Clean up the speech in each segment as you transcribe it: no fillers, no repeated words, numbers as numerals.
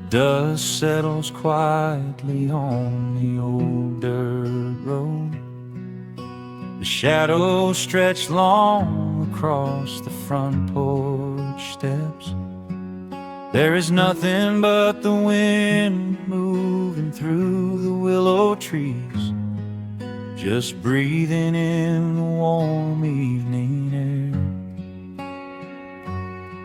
Dust settles quietly on the old dirt road. The shadows stretch long across the front porch steps. There is nothing but the wind moving through the willow trees, just breathing in the warm evening air.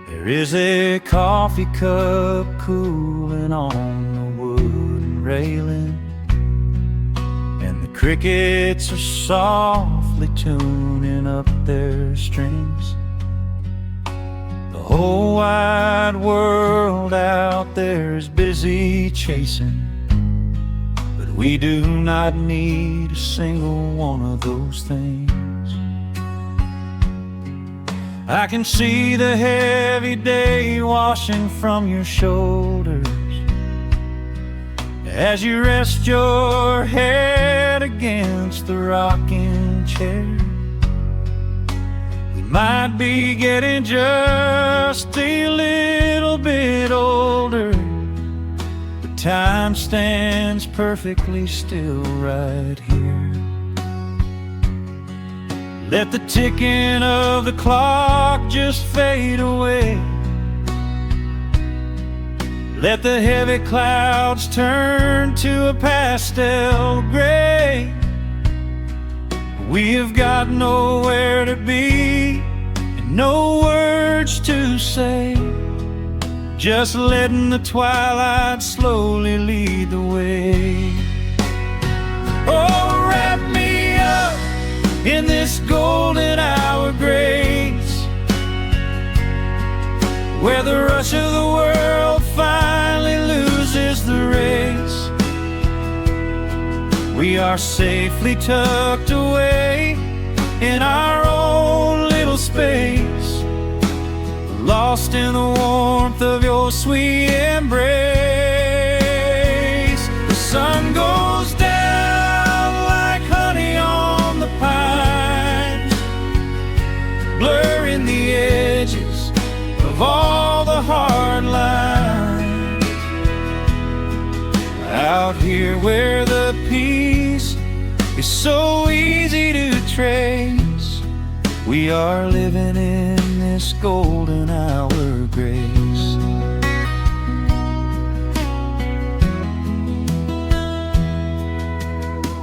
There is a coffee cup cooling on the wooden railing, and the crickets are softly tuning up their strings. The whole wide world out there is busy chasing, but we do not need a single one of those things. I can see the heavy day washing from your shoulders as you rest your head against the rocking chair. We might be getting just a little bit older, but time stands perfectly still right here. Let the ticking of the clock just fade away. Let the heavy clouds turn to a pastel gray. We have got nowhere to be and no words to say, just letting the twilight slowly lead the way. Oh, wrap me up in this golden hour grace, where the rush of the world finally loses the race. We are safely tucked away in our own little space, lost in the warmth of your sweet embrace. The sun goes down like honey on the pines, blurring the edges of all the hard lines. Out here where the peace is so easy to trace, we are living in this golden hour grace.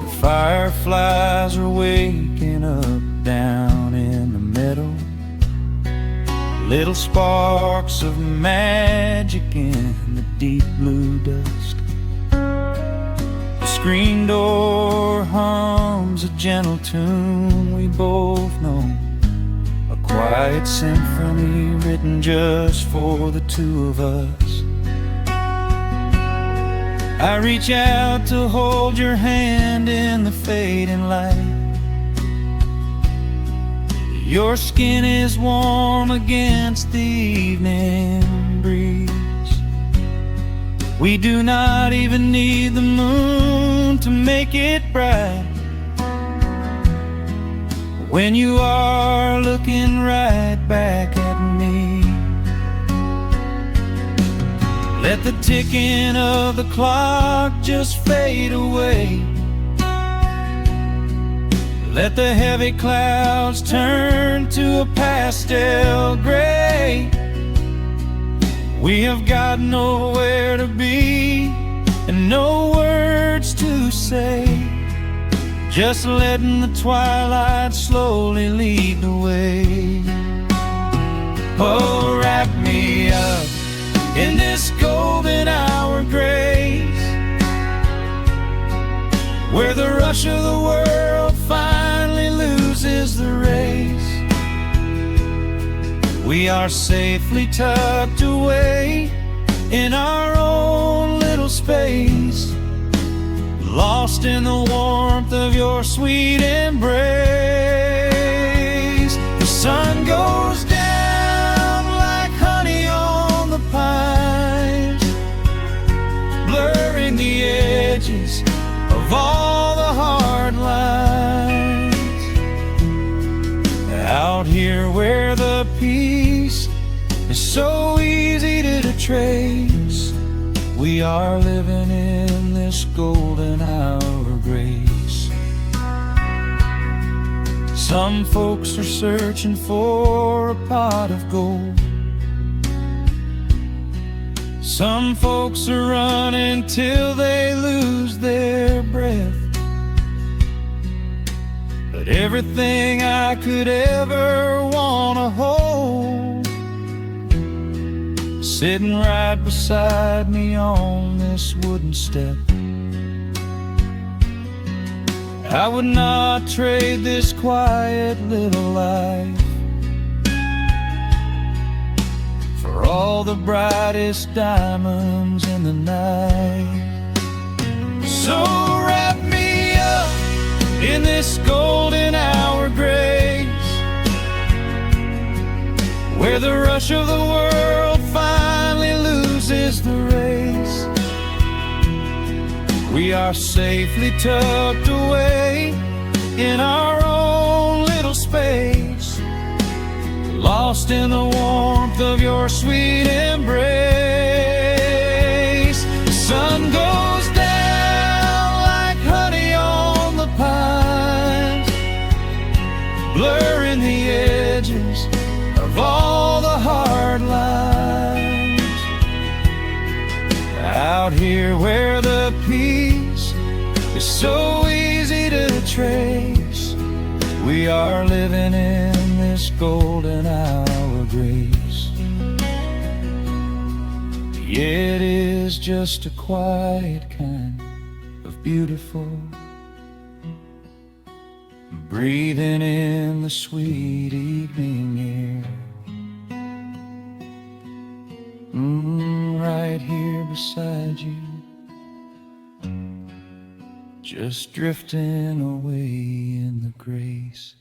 The fireflies are waking up down in the meadow, little sparks of magic in the deep blue dusk. The screen door hums a gentle tune we both know, a quiet symphony written just for the two of us. I reach out to hold your hand in the fading light. Your skin is warm against the evening breeze. We do not even need the moon to make it bright, when you are looking right back at me. Let the ticking of the clock just fade away. Let the heavy clouds turn to a pastel gray. We have got nowhere to be and no words to say, just letting the twilight slowly lead the way. Oh, wrap me up in this golden hour grace, where the rush of the world finally loses the race. We are safely tucked away in our own little space, lost in the warmth of your sweet embrace. The sun goes down like honey on the pines, blurring the edges of all the hard lines. Out here where the peace is so easy to trace, we We are living in this golden hour of grace. Some folks are searching for a pot of gold. Some folks are running till they lose their breath. But everything I could ever want to hold, sitting right beside me on this wooden step. I would not trade this quiet little life for all the brightest diamonds in the night. So wrap me up in this golden hour grace, where the rush of the world finally loses the race. We are safely tucked away in our own little space, lost in the warmth of your sweet embrace. The sun goes down like honey on the pines, blurring the edges of all the hard lines. Out here where the peace is so easy to trace, we are living in this golden hour grace. It is just a quiet kind of beautiful, breathing in the sweet evening air. Right here beside you, just drifting away in the grace.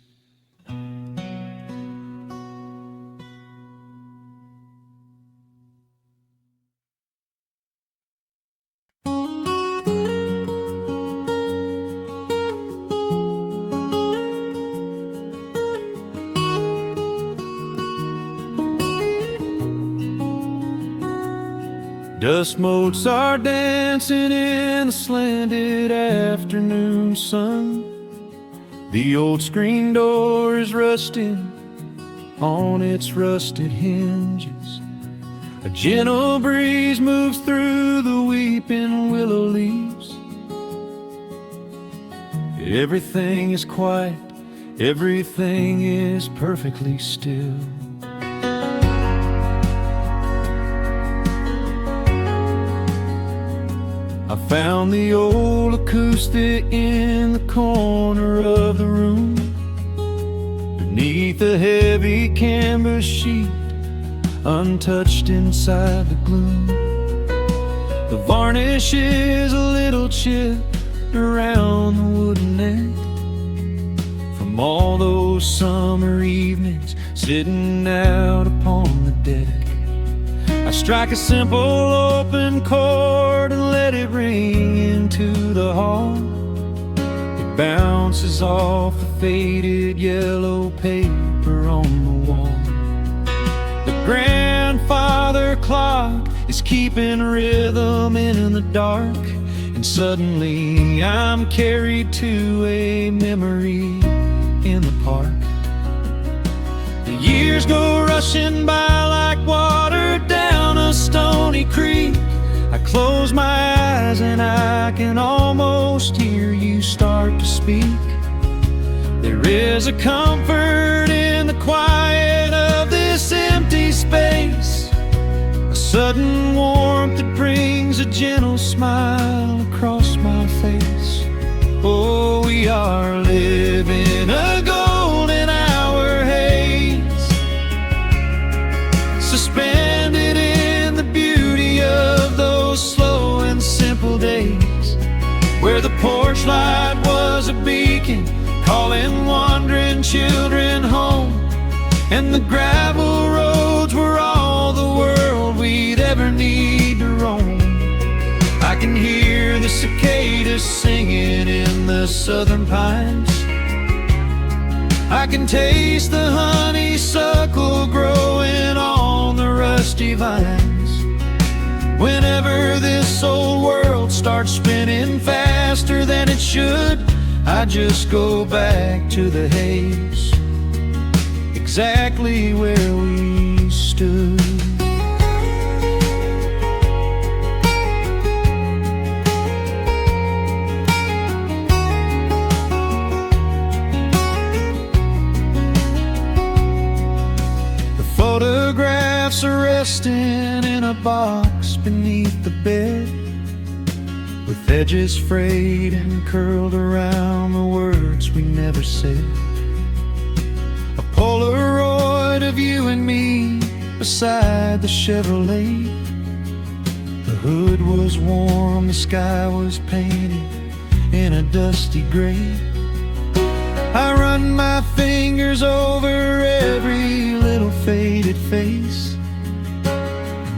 Dust motes are dancing in the slanted afternoon sun. The old screen door is rusting on its rusted hinges. A gentle breeze moves through the weeping willow leaves. Everything is quiet, everything is perfectly still. I found the old acoustic in the corner of the room, beneath a heavy canvas sheet, untouched inside the gloom. The varnish is a little chipped around the wooden neck from all those summer evenings sitting out upon the deck. I strike a simple open chord and let it ring into the hall. It bounces off the faded yellow paper on the wall. The grandfather clock is keeping rhythm in the dark, and suddenly I'm carried to a memory in the park. The years go rushing by like water down a stony creek. I close my eyes and I can almost hear you start to speak. There is a comfort in the quiet of this empty space, a sudden warmth that brings a gentle smile across my face. Oh, we are living a golden hour haze, suspended in the beauty of those slow and simple days, where the porch light was a beacon calling wandering children home, and the gravel roads were all the world we'd ever need to roam. I can hear the cicadas singing in the southern pines. I can taste the honeysuckle growing on the rusty vines. Whenever this old world starts spinning faster than it should, I just go back to the haze, exactly where we stood. The photographs are resting in a box beneath the bed, with edges frayed and curled around the words we never said. A Polaroid of you and me beside the Chevrolet. The hood was warm, the sky was painted in a dusty gray. I run my fingers over every little faded face,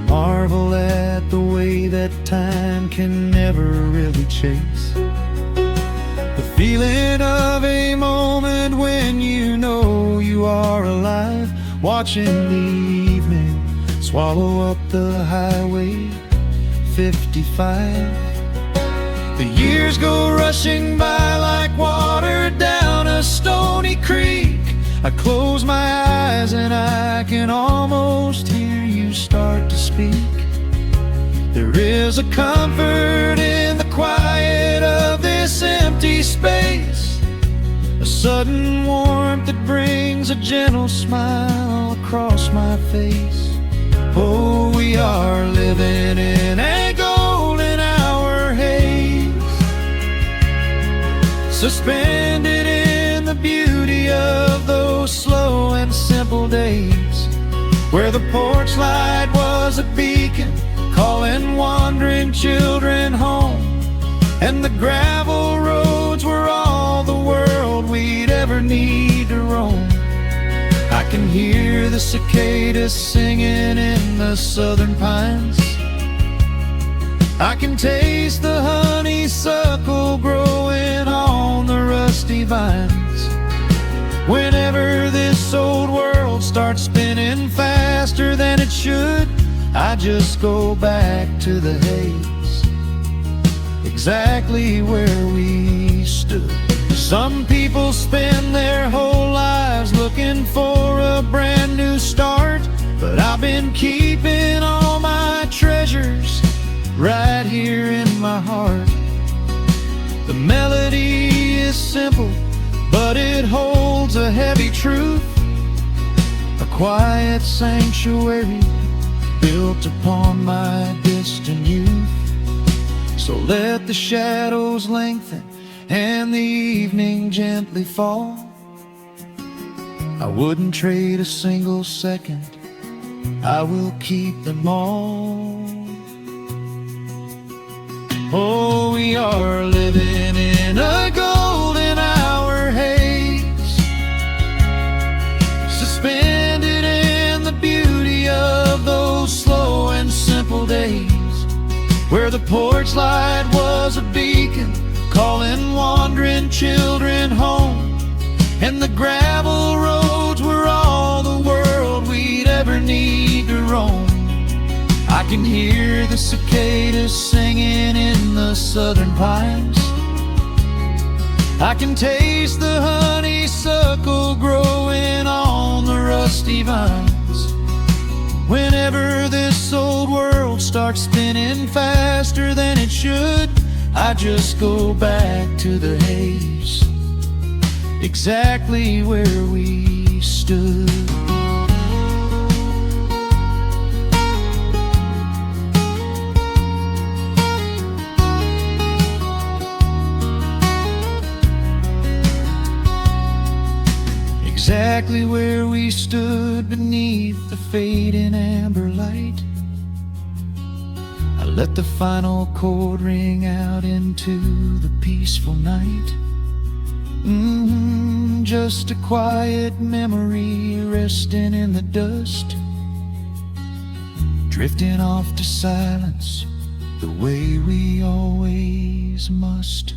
marvel at the way that time can never really chase. The feeling of a moment when you know you are alive, watching the evening swallow up the highway 55. The years go rushing by like water down a stony creek. I close my eyes and I can almost hear you start to speak. There is a comfort in the quiet of this empty space, a sudden warmth that brings a gentle smile across my face. Oh, we are living in a golden hour haze, suspended in the beauty of those slow and simple days, where the porch light was a beacon calling wandering children home, and the gravel roads were all the world we'd ever need to roam. I can hear the cicadas singing in the southern pines, I can taste the honeysuckle growing on the rusty vines. Whenever this old world starts spinning faster than it should, I just go back to the haze, exactly where we stood. Some people spend their whole lives looking for a brand new start, but I've been keeping all my treasures right here in my heart. The melody is simple, but it holds a heavy truth, a quiet sanctuary built upon my distant youth. So let the shadows lengthen and the evening gently fall, I wouldn't trade a single second, I will keep them all. Oh, we are living in a golden hour haze, suspended in the beauty of those slow and simple days, where the porch light was a beacon calling wandering children home, and the gravel roads were all the world we'd ever need to roam. I can hear the cicadas singing in the southern pines, I can taste the honeysuckle growing on the rusty vines. Whenever this old world starts spinning faster than it should, I just go back to the haze, exactly where we stood. Exactly where we stood beneath the fading amber light. I let the final chord ring out into the peaceful night. Just a quiet memory resting in the dust, drifting off to silence the way we always must.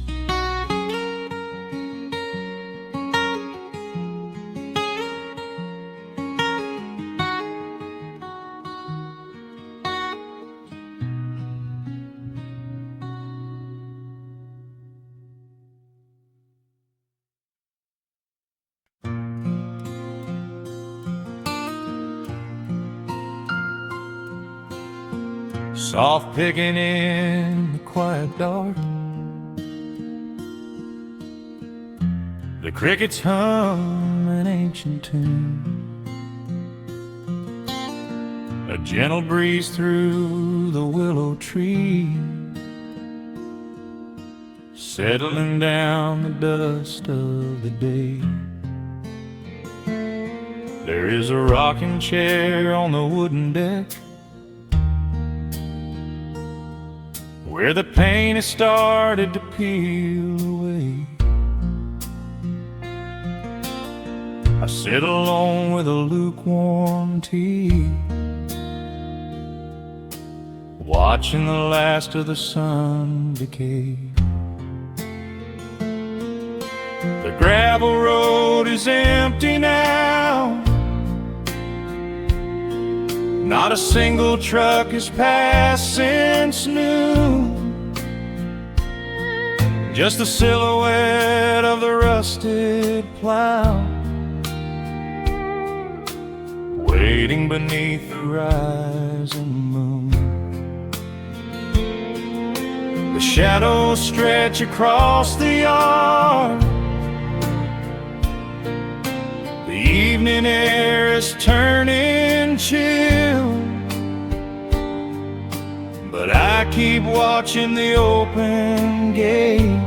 soft picking in the quiet dark. The crickets hum an ancient tune, a gentle breeze through the willow tree, settling down the dust of the day. There is a rocking chair on the wooden deck, where the paint has started to peel away. I sit alone with a lukewarm tea, watching the last of the sun decay. The gravel road is empty now, not a single truck has passed since noon, just the silhouette of the rusted plow, waiting beneath the rising moon. The shadows stretch across the yard, the evening air is turning chill, but I keep watching the open gate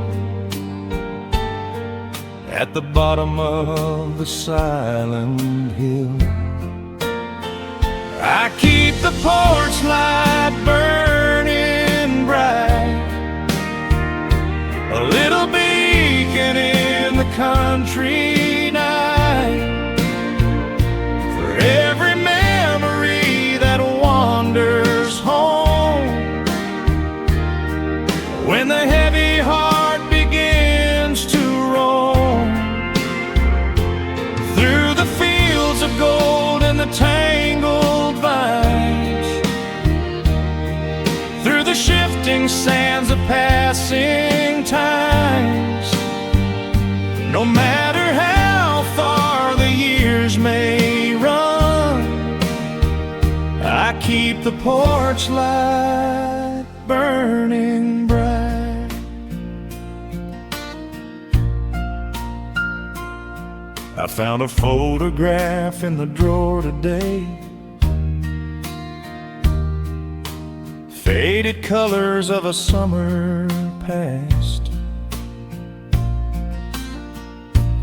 at the bottom of the silent hill. I keep the porch light burning bright, a little beacon in the country night, for every memory that wanders home, when the heavy heart begins to roam through the fields of gold and the tangled vines, through the shifting sands of passing times. No matter how far the years may run, I keep the porch light burning bright. I found a photograph in the drawer today, faded colors of a summer past.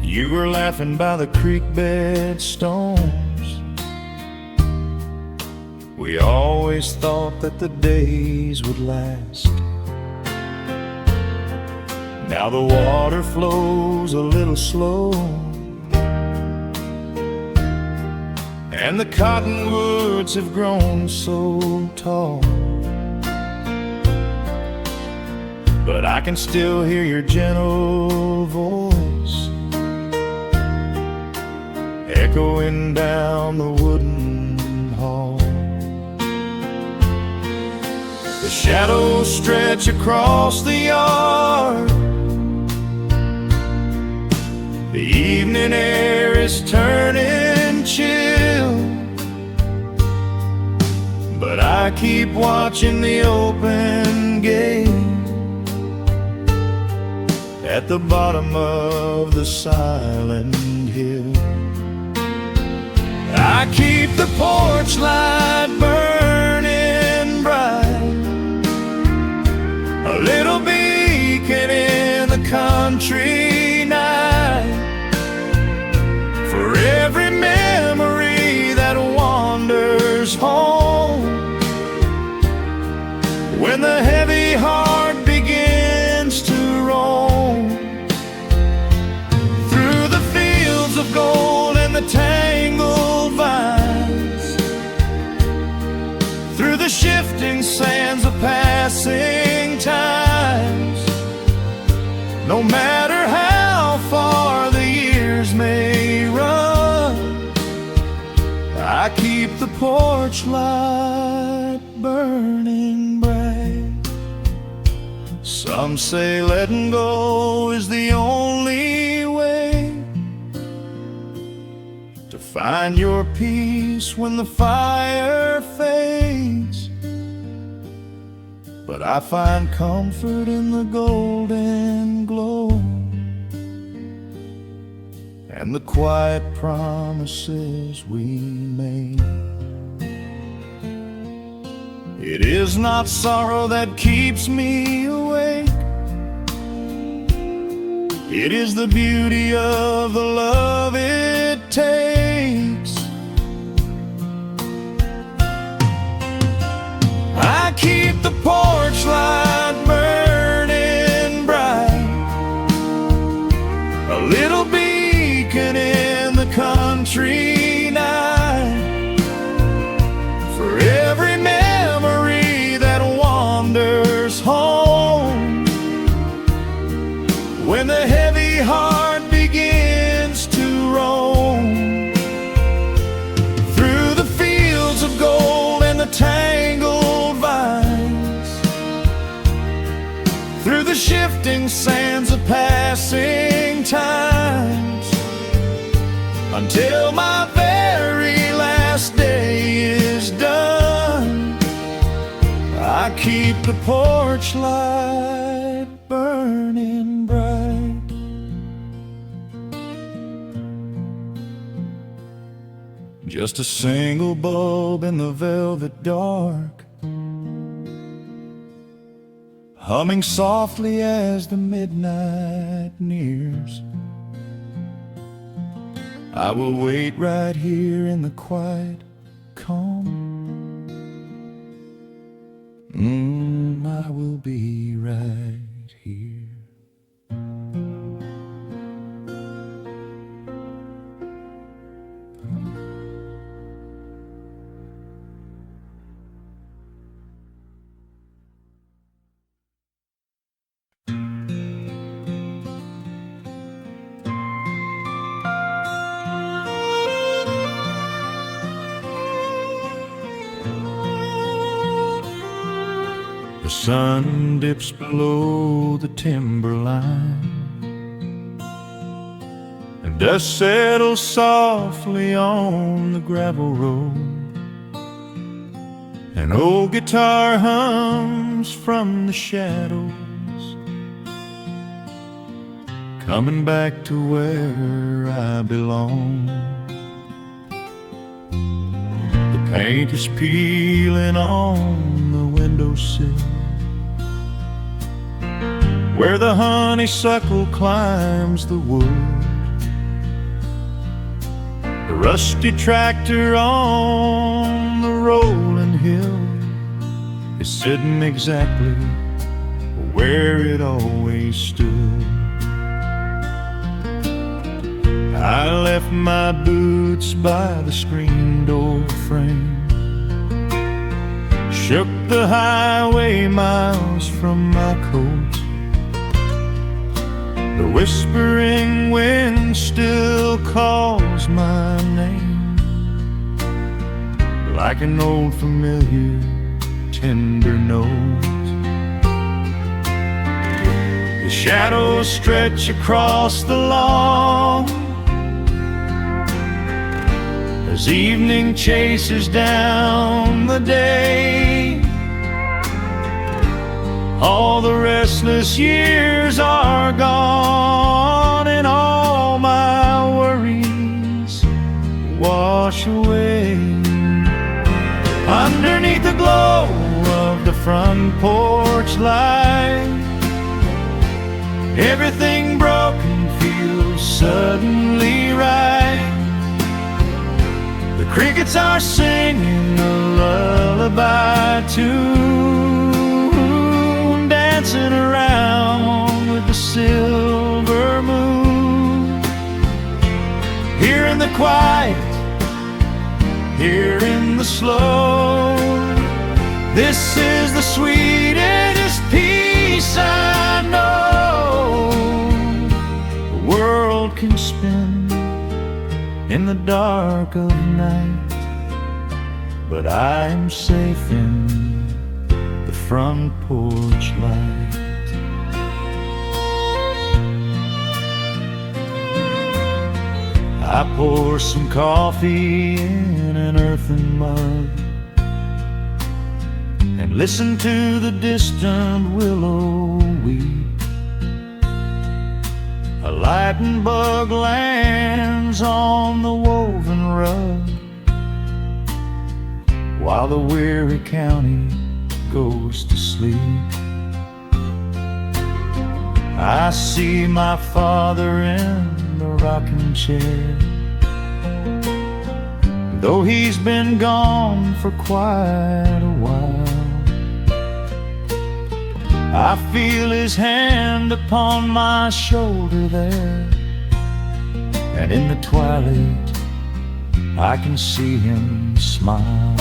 You were laughing by the creek bed stones. We always thought that the days would last. Now the water flows a little slow, and the cottonwoods have grown so tall, but I can still hear your gentle voice echoing down the wooden hall. The shadows stretch across the yard, the evening air is turning chill, but I keep watching the open gate at the bottom of the silent hill. I keep the porch light burning bright, a little beacon in the country night, for every memory that wanders home, when the heavy heart begins to roam through the fields of gold and the tangled vines, through the shifting sands of passing times. No matter how far the years may run, I keep the porch light burning bright. Some say letting go is the only way to find your peace when the fire fades. but I find comfort in the golden glow and the quiet promises we made. It is not sorrow that keeps me awake. It is the beauty of the love it takes. I keep the porch light burning bright, a little beacon in the country night, for every memory that wanders home. When the heavy heart begins to roam through the fields of gold and the tangled vines, through the shifting sands of passing times, until my very last day is done, I keep the porch light burning bright. Just a single bulb in the velvet dark, humming softly as the midnight nears. I will wait right here in the quiet calm. I will be right here. The sun dips below the timberline, and dust settles softly on the gravel road. An old guitar hums from the shadows, coming back to where I belong. The paint is peeling on the windowsill, where the honeysuckle climbs the wood. The rusty tractor on the rolling hill is sitting exactly where it always stood. I left my boots by the screen door frame, shook the highway miles from my coat. The whispering wind still calls my name, like an old familiar tender note. The shadows stretch across the lawn as evening chases down the day. All the restless years are gone, and all my worries wash away. Underneath the glow of the front porch light, everything broken feels suddenly right. The crickets are singing a lullaby tune, dancing around with the silver moon. Here in the quiet, here in the slow, this is the sweetest peace I know. The world can spin in the dark of night, but I'm safe in the front porch light. I pour some coffee in an earthen mug and listen to the distant willow weep. A lightning bug lands on the woven rug, while the weary county goes to sleep. I see my father in the rocking chair, though he's been gone for quite a while. I feel his hand upon my shoulder there, and in the twilight I can see him smile.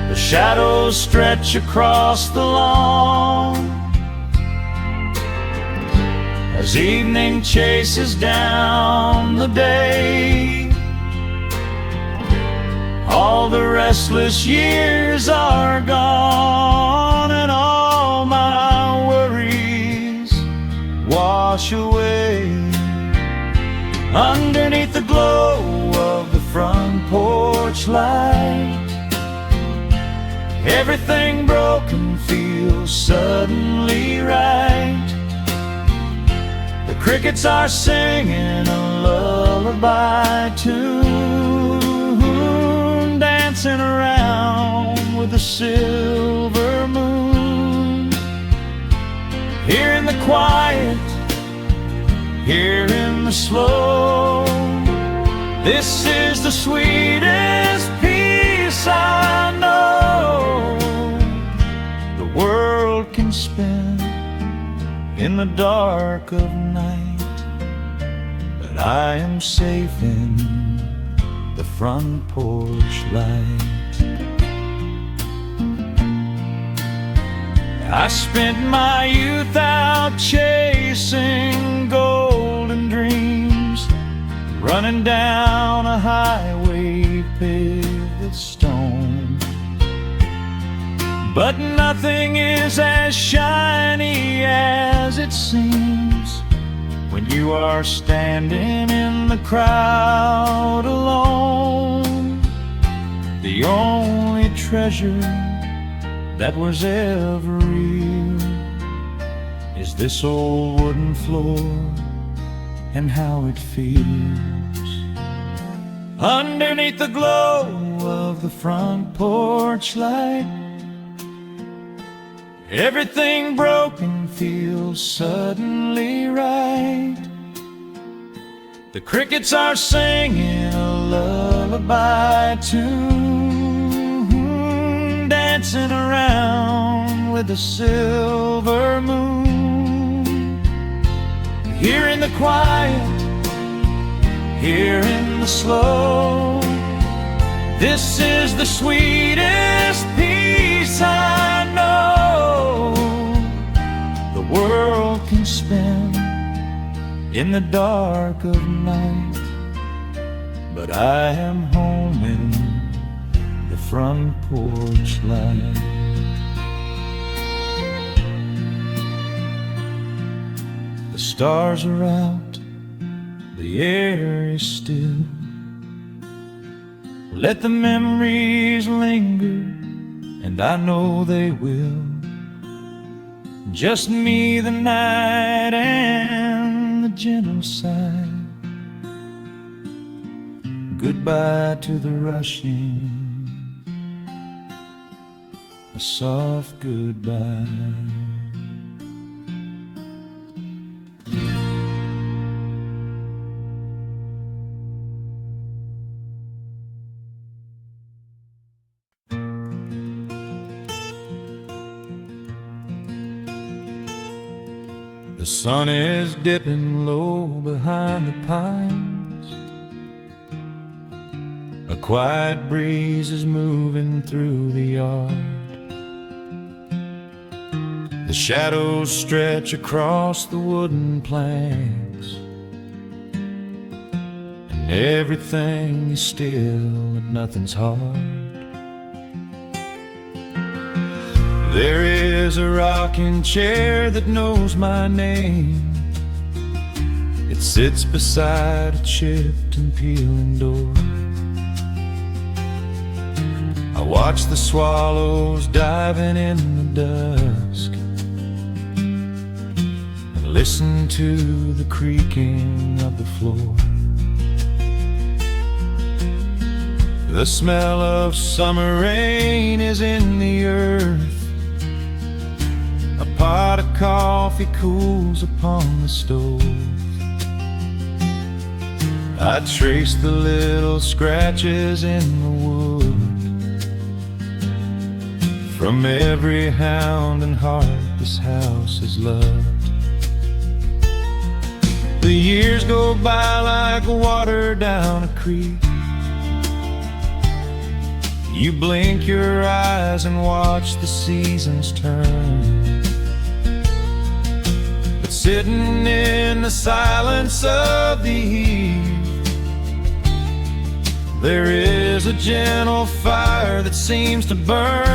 The shadows stretch across the lawn as evening chases down the day. All the restless years are gone, and all my worries wash away. Underneath the glow of the front porch light, everything broken feels suddenly right. The crickets are singing a lullaby tune, dancing around with the silver moon. Here in the quiet, here in the slow, this is the sweetest peace I know. The world can spin in the dark of night, but I am safe in the front porch light. I spent my youth out chasing golden dreams, running down a highway paved with stone. But nothing is as shiny as it seems when you are standing in the crowd alone. The only treasure that was ever real is this old wooden floor and how it feels. Underneath the glow of the front porch light, everything broken feels suddenly right. The crickets are singing a lullaby tune, dancing around with the silver moon. Here in the quiet, here in the slow, this is the sweetest peace I know. The world can spin in the dark of night, but I am home in the front porch light. The stars are out, the air is still. Let the memories linger, and I know they will. Just me, the night, and the gentle sigh. Goodbye to the rushing, a soft goodbye. The sun is dipping low behind the pines. A quiet breeze is moving through the yard. The shadows stretch across the wooden planks, and everything is still and nothing's hard. There is a rocking chair that knows my name. It sits beside a chipped and peeling door. I watch the swallows diving in the dusk, and listen to the creaking of the floor. The smell of summer rain is in the earth. A pot of coffee cools upon the stove. I trace the little scratches in the wood from every hound and heart this house has loved. The years go by like water down a creek. You blink your eyes and watch the seasons turn. But sitting in the silence of the eve, there is a gentle fire that seems to burn.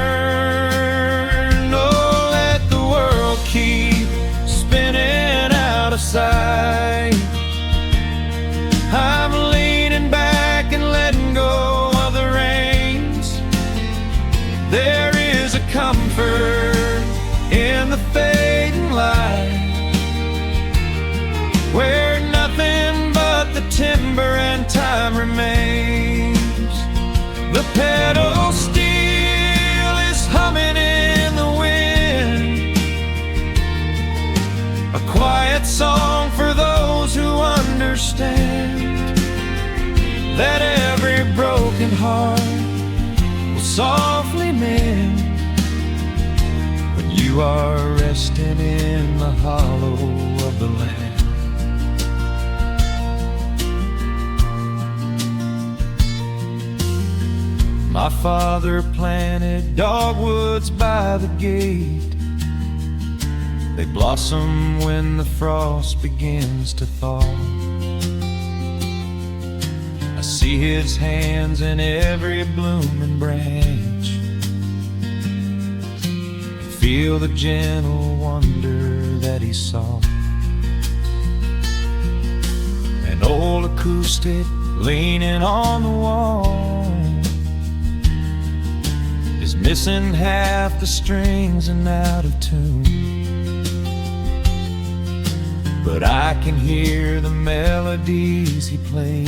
Oh, let the world keep spinning out of sight. I'm leaning back and letting go of the reins. There is a comfort in the fading light, where nothing but the timber and time remains. The pedal steel is humming in the wind, a quiet song for those who understand that every broken heart will softly mend when you are resting in the hollow of the land. My father planted dogwoods by the gate. They blossom when the frost begins to thaw. I see his hands in every blooming branch, and feel the gentle wonder that he saw. An old acoustic leaning on the wall is missing half the strings and out of tune, but I can hear the melodies he played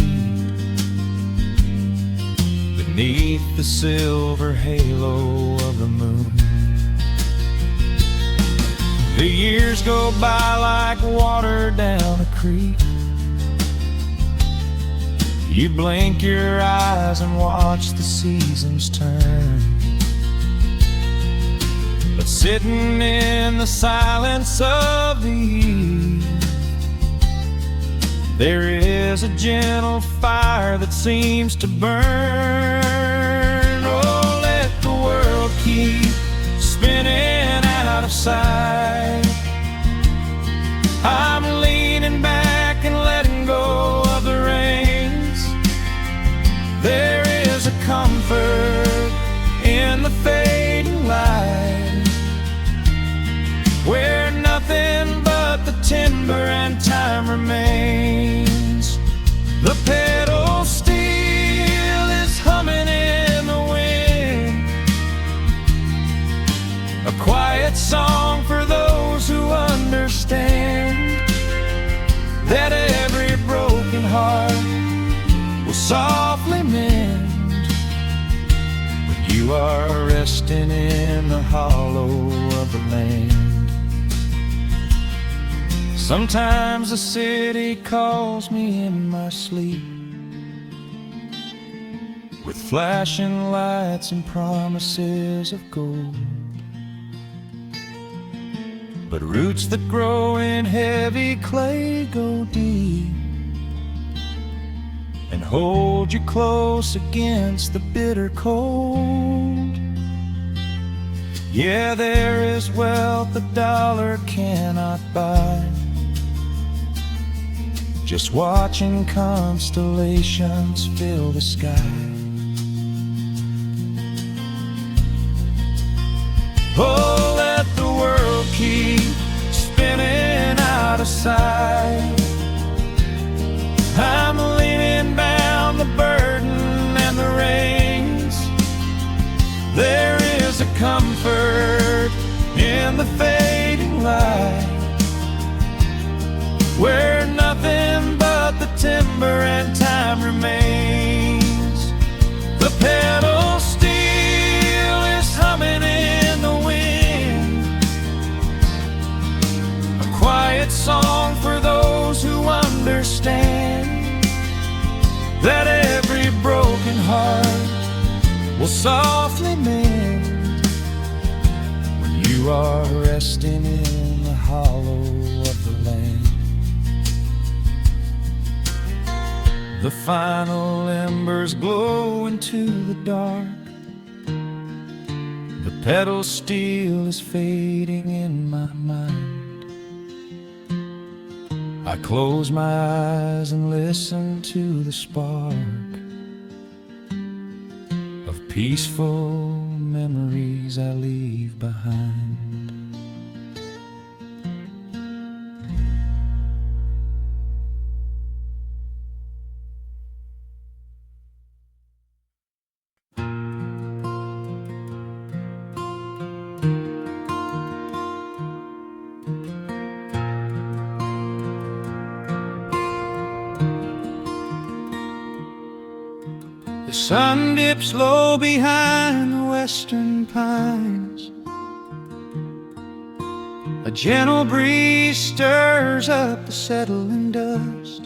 beneath the silver halo of the moon. The years go by like water down a creek. You blink your eyes and watch the seasons turn. But sitting in the silence of the eve, there is a gentle fire that seems to burn. Oh, let the world keep spinning out of sight. I'm leaning back and letting go of the reins. There is a comfort in the fading light, where nothing but the timber and time remains. The pedal steel is humming in the wind, a quiet song for those who understand that every broken heart will softly mend when you are resting in the hollow of the land. Sometimes the city calls me in my sleep, with flashing lights and promises of gold, but roots that grow in heavy clay go deep and hold you close against the bitter cold. Yeah, there is wealth a dollar cannot buy, just watching constellations fill the sky. Oh, let the world keep spinning out of sight. I'm laying down the burden and the reins. time remains. The pedal steel is humming in the wind, a quiet song for those who understand that every broken heart will softly mend when you are resting in the hollow of the land. The final embers glow into the dark. The pedal steel is fading in my mind. I close my eyes and listen to the spark of peaceful memories I leave behind. The sun dips low behind the western pines. A gentle breeze stirs up the settling dust.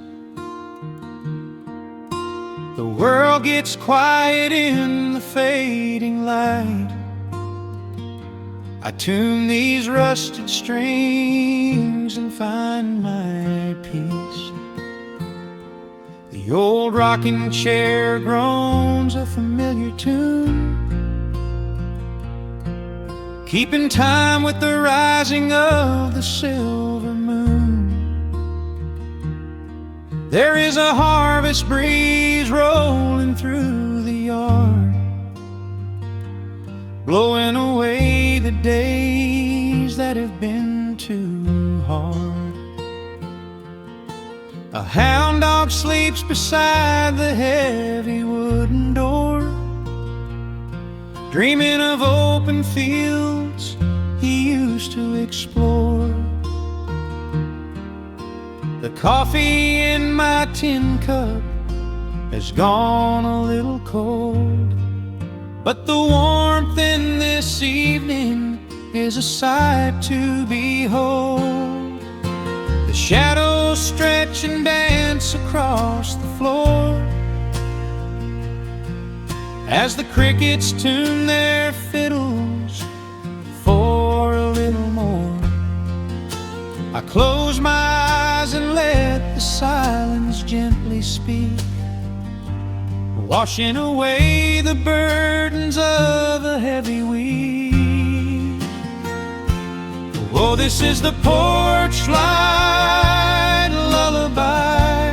The world gets quiet in the fading light. I tune these rusted strings and find my peace. The old rocking chair groans a familiar tune, keeping time with the rising of the silver moon. There is a harvest breeze rolling through the yard, blowing away the days that have been too hard. A hound dog sleeps beside the heavy wooden door, dreaming of open fields he used to explore. The coffee in my tin cup has gone a little cold, but the warmth in this evening is a sight to behold. The shadows stretch and dance across the floor as the crickets tune their fiddles for a little more. I close my eyes and let the silence gently speak, washing away the burdens of a heavy week. Oh, this is the porch light lullaby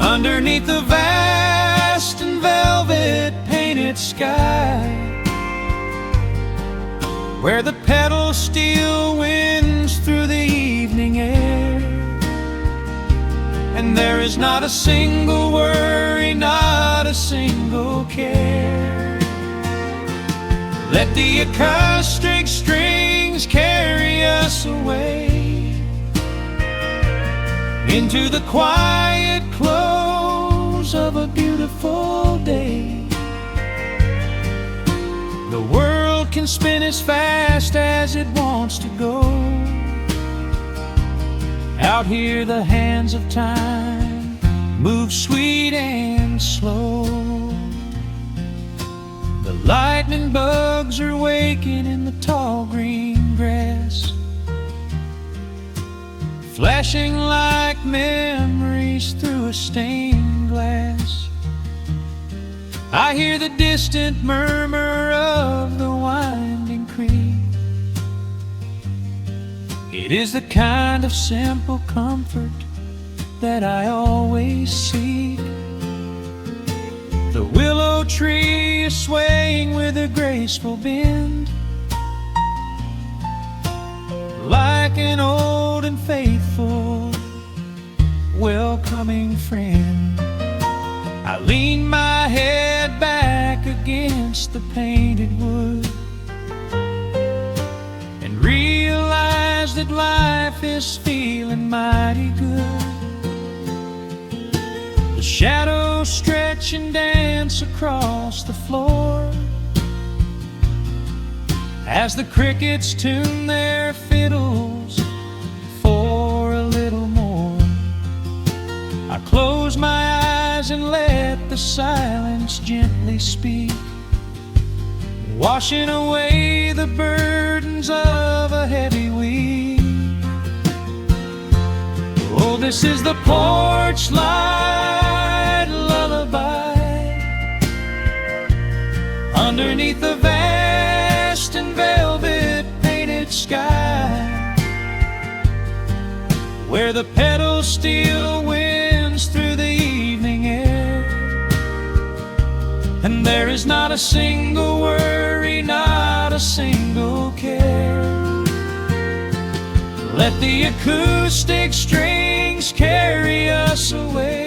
underneath the vast and velvet painted sky, where the pedal steel winds through the evening air, and there is not a single worry, not a single care. Let the acoustic strings carry us away into the quiet close of a beautiful day. The world can spin as fast as it wants to go. Out here the hands of time move sweet and slow. The lightning bugs are waking in the tall green grass, flashing like memories through a stained glass. I hear the distant murmur of the winding creek. It is the kind of simple comfort that I always seek. The willow tree is swaying with a graceful bend, like an old and faithful welcoming friend. I lean my head back against the painted wood and realize that life is feeling mighty good. Shadows stretch and dance across the floor as the crickets tune their fiddles for a little more. I close my eyes and let the silence gently speak, washing away the burdens of a heavy week. Oh, this is the porch light lullaby underneath the vast and velvet painted sky, where the pedal steel winds through the evening air, and there is not a single worry, not a single care. Let the acoustic strings carry us away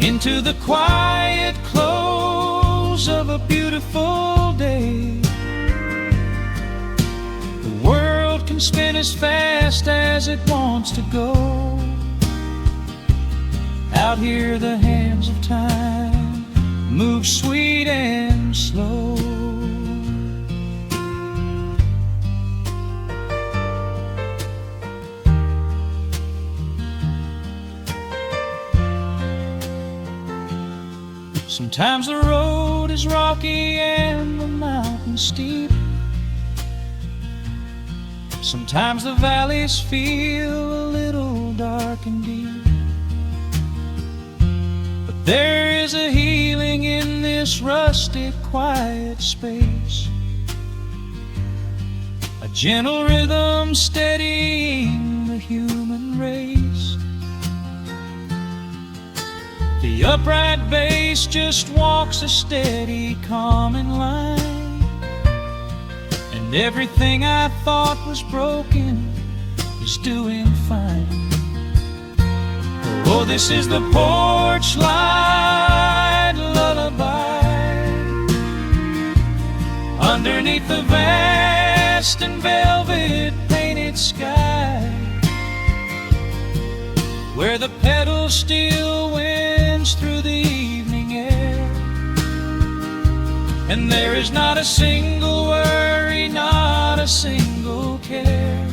into the quiet close of a beautiful day. The world can spin as fast as it wants to go. Out here the hands of time move sweet and slow. Sometimes the road is rocky and the mountain steep. Sometimes the valleys feel a little dark and deep. But there is a healing in this rustic, quiet space, a gentle rhythm steadying the human race. The upright bass just walks a steady, calming line, and everything I thought was broken is doing fine. Oh, this is the porch light lullaby underneath the vast and velvet painted sky, where the pedal steel winds through the evening air, and there is not a single worry, not a single care.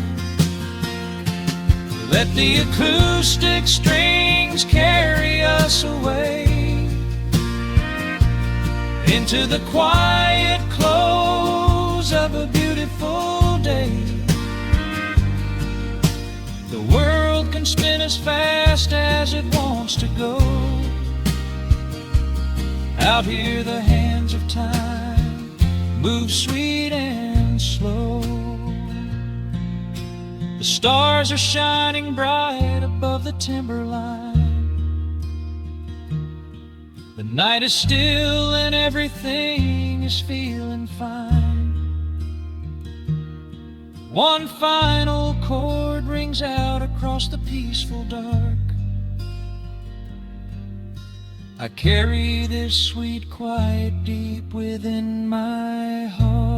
Let the acoustic strings carry us away into the quiet close of a beautiful day. The world can spin as fast as it wants to go. Out here the hands of time move sweet and slow. The stars are shining bright above the timberline. The night is still and everything is feeling fine. One final chord rings out across the peaceful dark. I carry this sweet quiet deep within my heart.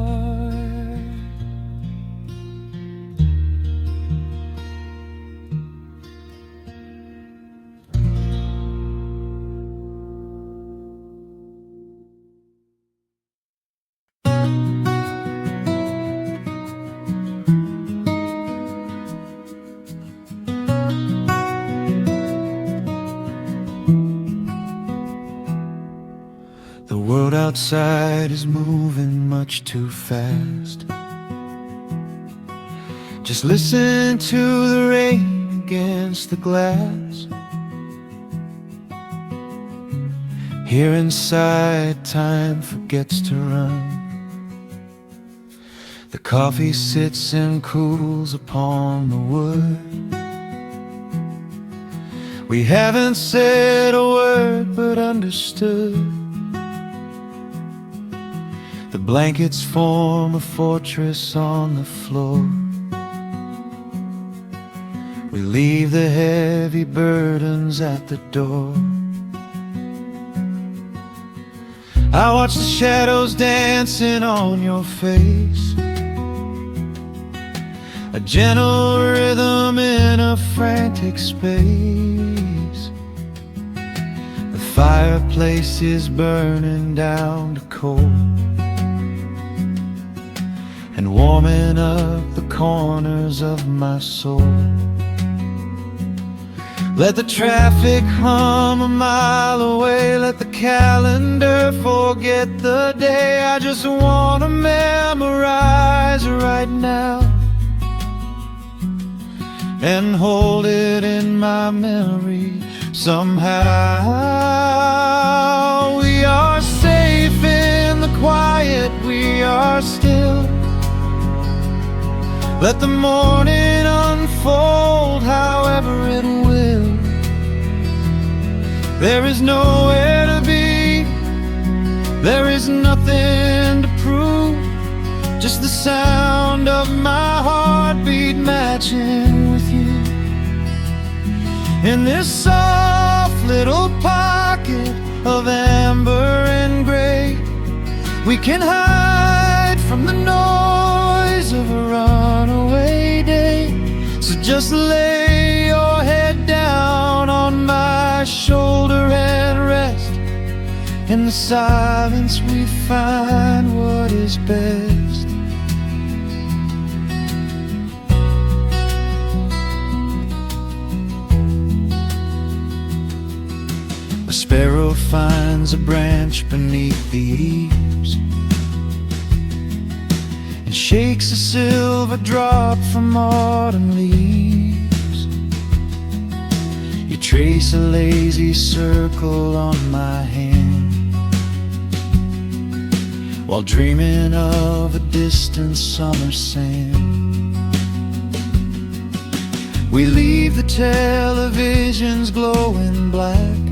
The world outside is moving much too fast. Just listen to the rain against the glass. Here inside, time forgets to run. The coffee sits and cools upon the wood. We haven't said a word but understood. The blankets form a fortress on the floor. We leave the heavy burdens at the door. I watch the shadows dancing on your face, a gentle rhythm in a frantic space. fireplace is burning down to coal and warming up the corners of my soul. Let the traffic hum a mile away, let the calendar forget the day. I just wanna memorize right now and hold it in my memory somehow. We are safe in the quiet, we are still. Let the morning unfold however it will. There is nowhere to be, there is nothing to prove, just the sound of my heartbeat matching with you. In this soft little pocket of amber and gray, we can hide from the noise of a runaway day. So just lay your head down on my shoulder and rest. In the silence we find what is best. A sparrow finds a branch beneath the eaves and shakes a silver drop from autumn leaves. You trace a lazy circle on my hand while dreaming of a distant summer sand. We leave the televisions glowing black,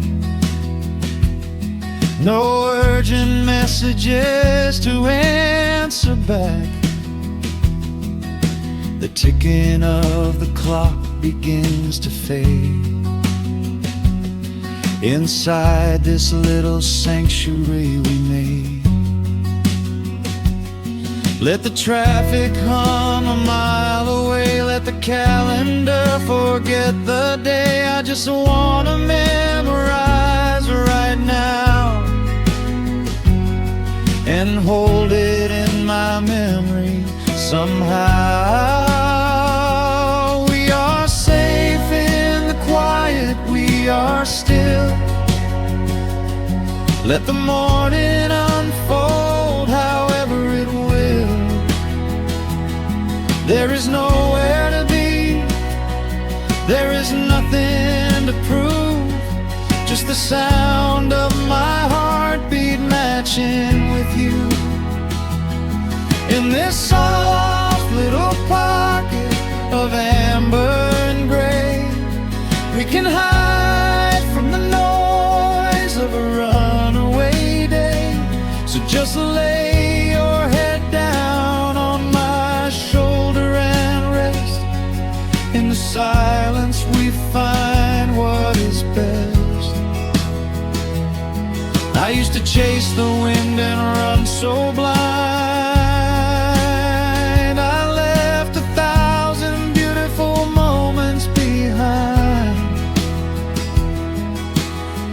no urgent messages to answer back. The ticking of the clock begins to fade inside this little sanctuary we made. Let the traffic hum a mile away, let the calendar forget the day. I just wanna memorize right now and hold it in my memory somehow. We are safe in the quiet, we are still. Let the morning unfold however it will. There is nowhere to be, there is nothing to prove, just the sound of my heartbeat matching with you. In this soft little pocket of amber and gray, we can hide from the noise of a runaway day. So just lay your head down on my shoulder and rest. In the silence we find what is best. I used to chase the wind and run so blind, I left 1,000 beautiful moments behind.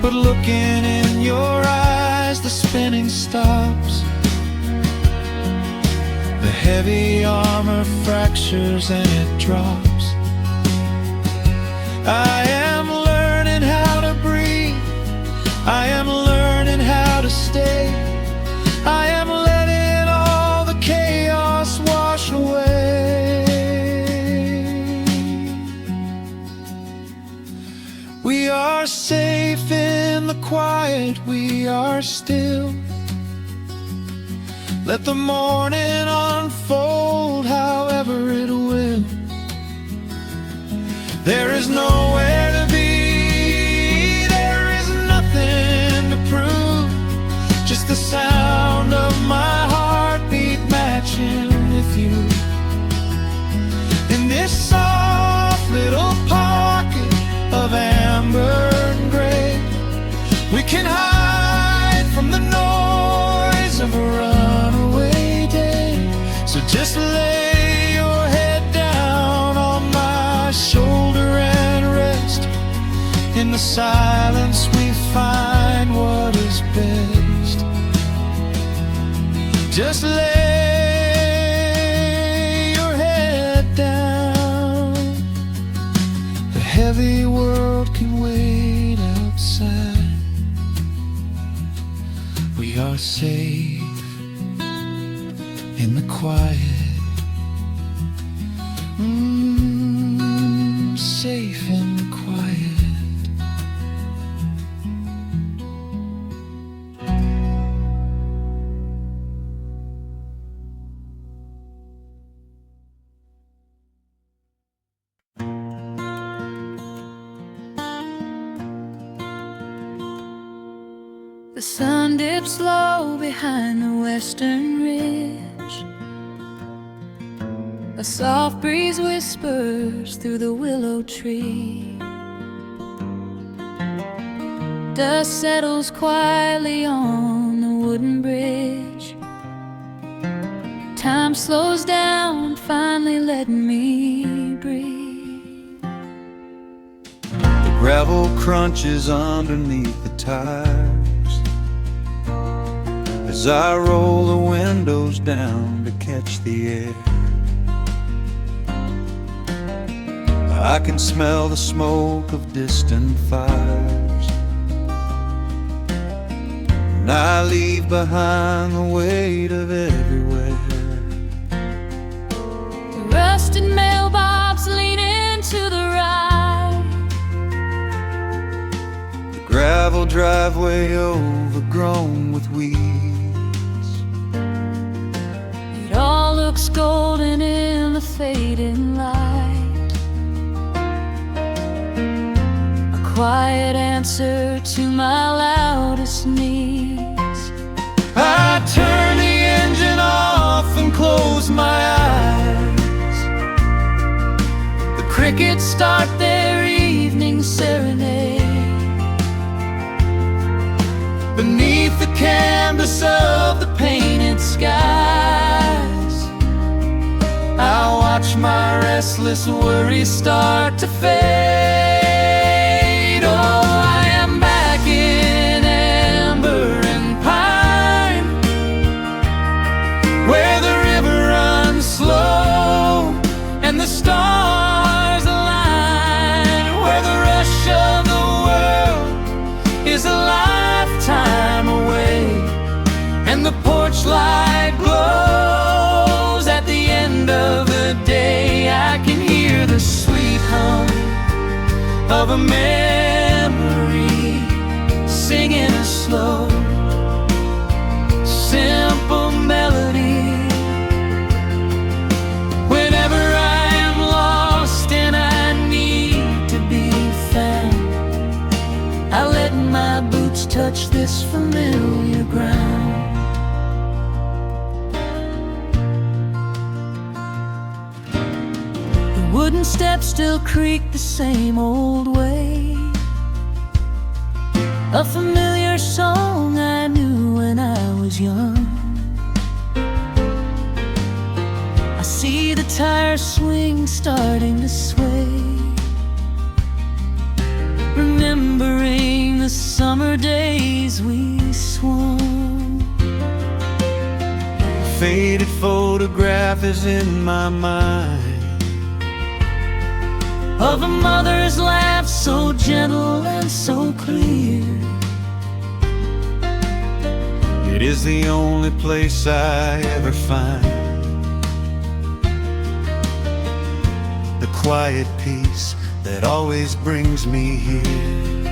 But looking in your eyes, the spinning stops, the heavy armor fractures and it drops. I am learning how to breathe, I am learning how to stay, I am letting all the chaos wash away. We are safe in the quiet, we are still. Let the morning unfold however it will. There is nowhere to be, there is nothing to prove, just the sound of my heartbeat matching with you. In this soft little pocket of amber and gray, we can hide from the noise of a runaway day. So just lay your head down on my shoulder and rest. In the silence we find Just lay your head down. The heavy world can wait outside. We are safe in the quiet. Safe in the quiet. The sun dips low behind the western ridge. A soft breeze whispers through the willow tree. Dust settles quietly on the wooden bridge. Time slows down, finally letting me breathe. The gravel crunches underneath the tires as I roll the windows down to catch the air. I can smell the smoke of distant fires, and I leave behind the weight of everywhere. The rusted mailbox leaning to the right. The gravel driveway overgrown with weeds. It all looks golden in the fading light. Quiet answer to my loudest needs. I turn the engine off and close my eyes. The crickets start their evening serenade. Beneath the canvas of the painted skies, I watch my restless worries start to fade. I am back in amber and pine, where the river runs slow and the stars align, where the rush of the world is a lifetime away, and the porch light glows at the end of the day. I can hear the sweet hum of a memory singing a slow, simple melody. Whenever I am lost and I need to be found, I let my boots touch this familiar ground. The wooden steps still creak the same old way. A familiar song I knew when I was young. I see the tires swing starting to sway, remembering the summer days we swung. A faded photograph is in my mind of a mother's laugh so gentle and so clear. It is the only place I ever find the quiet peace that always brings me here.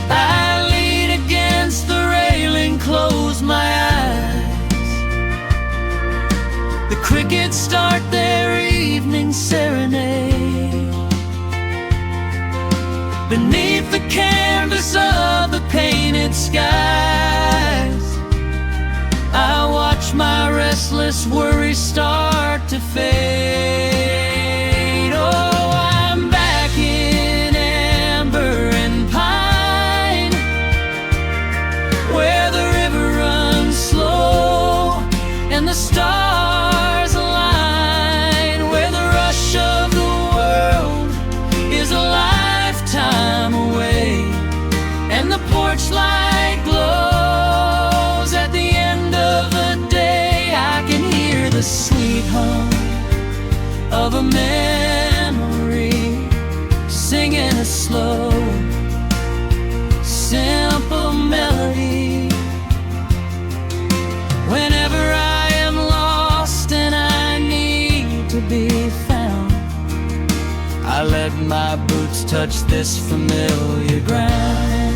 I lean against the railing, close my eyes. The crickets start their evening serenade. Beneath the canvas of the painted skies, I watch my restless worries start to fade. Oh, I'm back in amber and pine, where the river runs slow and the stars align, where the rush of the world is a lifetime away, and the porch light glows at the end of the day. of a memory, singing a slow, simple melody. Whenever I am lost and I need to be found, I let my boots touch this familiar ground.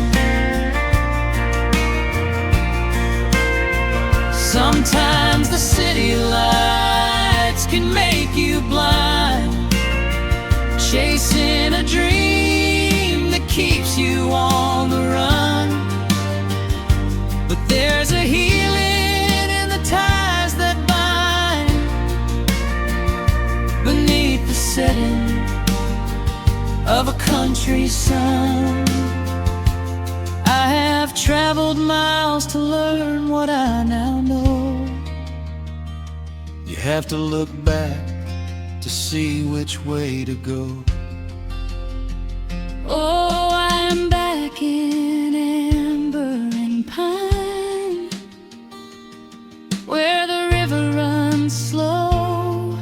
Sometimes the city lights can make you blind, chasing a dream that keeps you on the run. But there's a healing in the ties that bind beneath the setting of a country sun. I have traveled miles to learn what I now know. You have to look back to see which way to go. Oh, I am back in amber and pine, where the river runs slow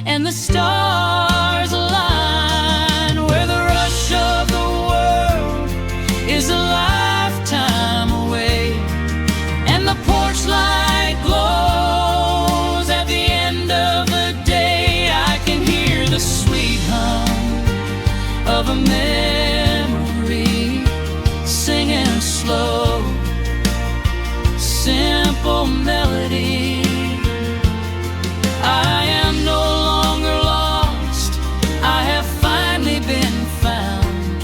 and the stars align, where the rush of the world is a lifetime away, and the porch light glows at the end of the day. I can hear the sweet hum of a memory, singing a slow, simple melody. I am no longer lost, I have finally been found,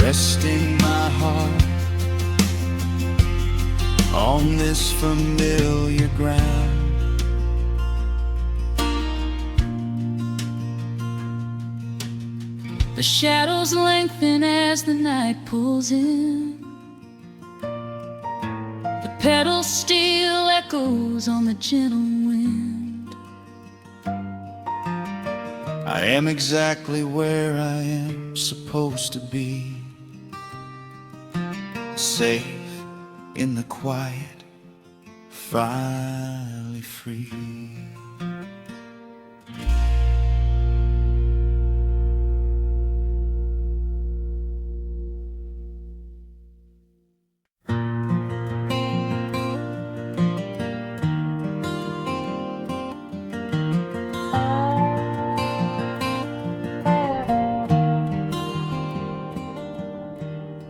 Resting my heart on this familiar ground. the shadows lengthen as the night pulls in, the pedal steel echoes on the gentle wind. I am exactly where I am supposed to be, safe in the quiet, finally free.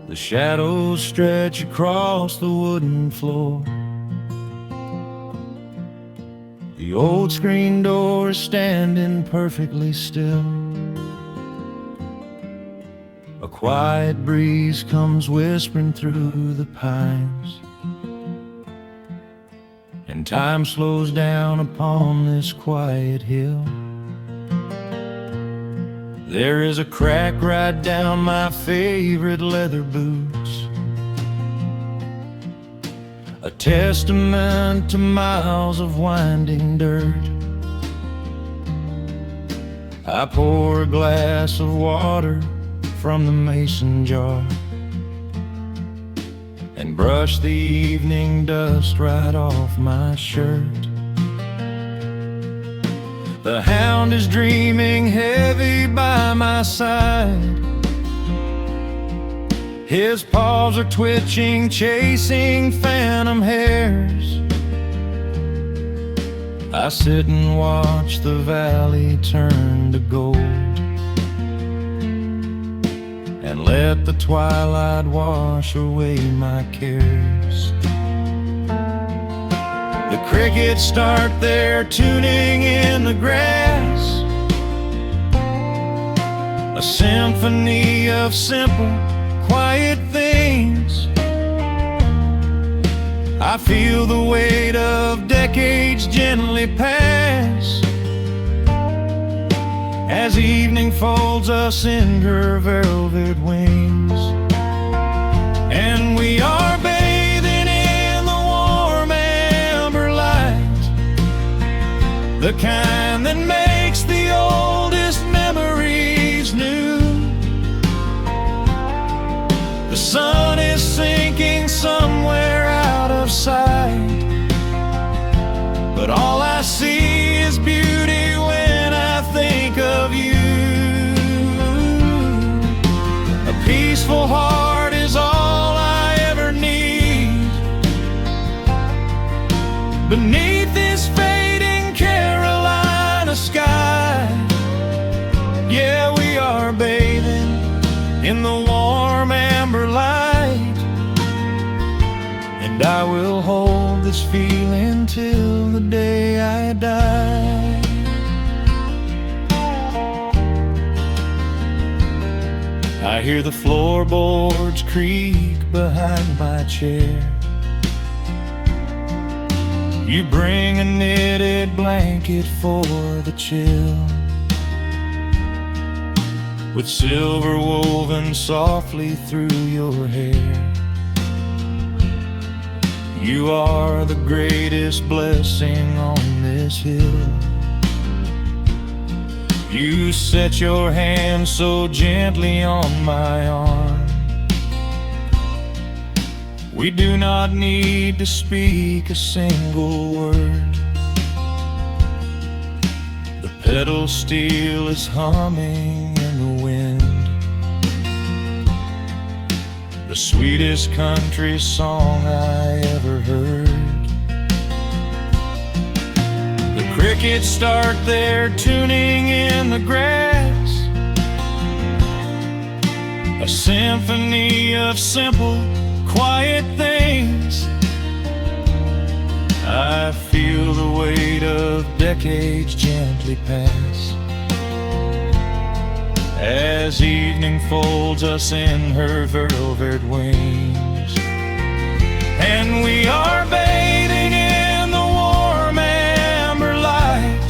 The shadows stretch across the wooden floor. The old screen door is standing perfectly still. A quiet breeze comes whispering through the pines, and time slows down upon this quiet hill. There is a crack right down my favorite leather boots, a testament to miles of winding dirt. I pour a glass of water from the mason jar and brush the evening dust right off my shirt. The hound is dreaming heavy by my side. His paws are twitching, chasing phantom hares. I sit and watch the valley turn to gold and let the twilight wash away my cares. The crickets start their tuning in the grass, a symphony of simple, quiet things. I feel the weight of decades gently pass as evening folds us in her velvet wings, and we are bathing in the warm amber light, the kind that makes the oldest memories new. The sun is sinking somewhere out of sight, but all I see is beauty when I think in the warm amber light, and I will hold this feeling till the day I die. I hear the floorboards creak behind my chair. You bring a knitted blanket for the chill, with silver woven softly through your hair. You are the greatest blessing on this hill. You set your hand so gently on my arm. We do not need to speak a single word. The pedal steel is humming in the wind, the sweetest country song I ever heard. The crickets start their tuning in the grass, a symphony of simple, quiet things. I feel the weight of decades gently pass, as evening folds us in her velvet wings. And we are bathing in the warm amber light,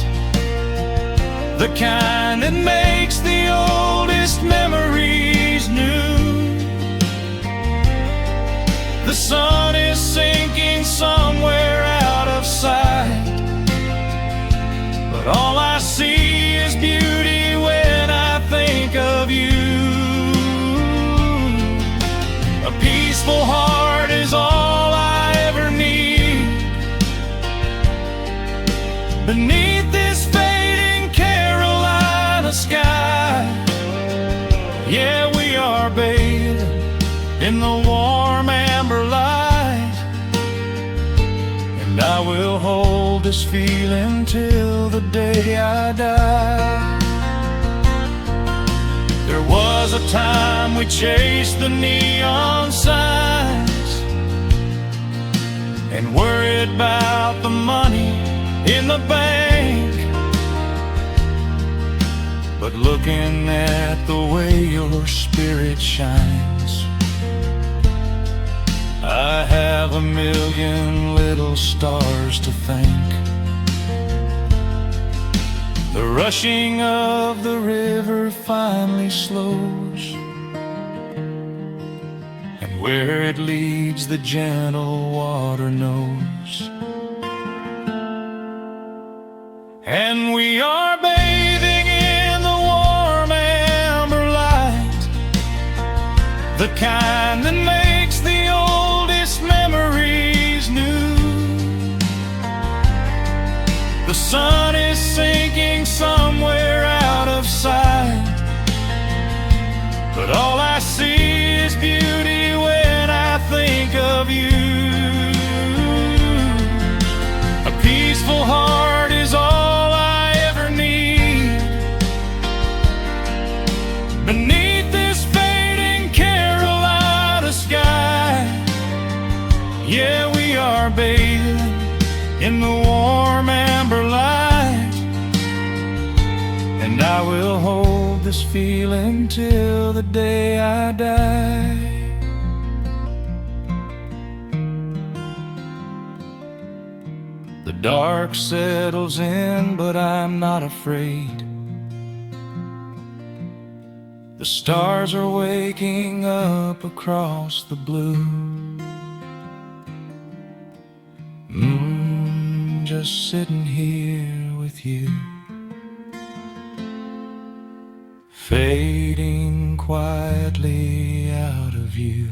the kind that makes the oldest memories new. The sun is sinking somewhere out of sight, but all I see is beauty when I think of you. A peaceful heart is all I ever need. Beneath this fading Carolina sky, yeah, we are bathing in the warm amber light, and I will hold this feeling till the day I die. There was a time we chased the neon signs and worried about the money in the bank, but looking at the way your spirit shines, I have a million little stars to thank. The rushing of the river finally slows, and where it leads the gentle water knows. And we are bathing in the warm amber light, the kind that makes the oldest memories new. The sun is sinking somewhere out of sight, but all I see is beauty when I think of you. A peaceful heart is all I ever need. Beneath this fading Carolina sky, yeah, we are bathing in the warm amber light, and I will hold this feeling till the day I die. The dark settles in, but I'm not afraid. The stars are waking up across the blue. Just sitting here with you, fading quietly out of view.